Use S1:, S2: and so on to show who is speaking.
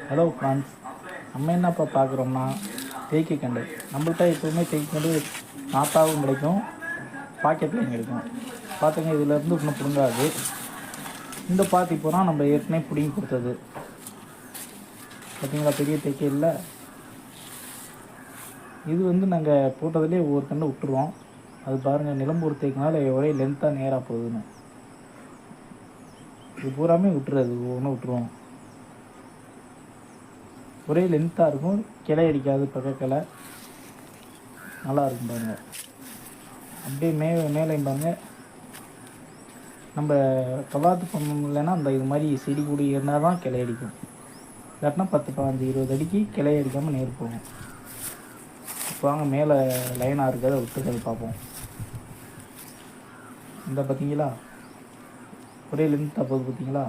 S1: Hello friends, நம்ம என்னப்பா பார்க்குறோம்னா தேக்கு கண்டு. நம்மள்கிட்ட எப்போவுமே தேக்கு கண்டு நாத்தாவும் கிடைக்கும், பாக்கெட்லேயும் கிடைக்கும். பார்த்துங்க, இதிலேருந்து இன்னும் பிடுங்காது. இந்த பாத்தி போனால் நம்ம ஏற்கனவே பிடுங்கி கொடுத்தது. பார்த்தீங்களா, பெரிய தேக்கே இல்லை. இது நாங்கள் போட்டதுலேயே ஒவ்வொரு கண்டு விட்டுருவோம். அது பாருங்கள், நிலம்பூர் தேக்குனால ஒரே லென்த்தாக நேராக போகுதுன்னு. இது பூராமே விட்டுறது, ஒவ்வொன்றும் விட்டுருவோம். ஒரே லென்த்தாக இருக்கும், கிளை அடிக்காது, பக்க கிளை நல்லா இருக்கும் பாருங்கள். அப்படியே மேலே பாருங்க. நம்ம கவாத்து பண்ணணும் இல்லைன்னா அந்த இது மாதிரி செடி கொடி இருந்தால் தான் கிளை அடிக்கும். இல்லாட்டினா 10, 15, 20 அடிக்கு கிளை அடிக்காமல் நேர் போகும். இப்போ வாங்க மேலே லைனாக இருக்கிறத விட்டுக்கிறது பார்ப்போம். இந்த பார்த்தீங்களா, ஒரே லென்த்தாக போகுது பார்த்தீங்களா.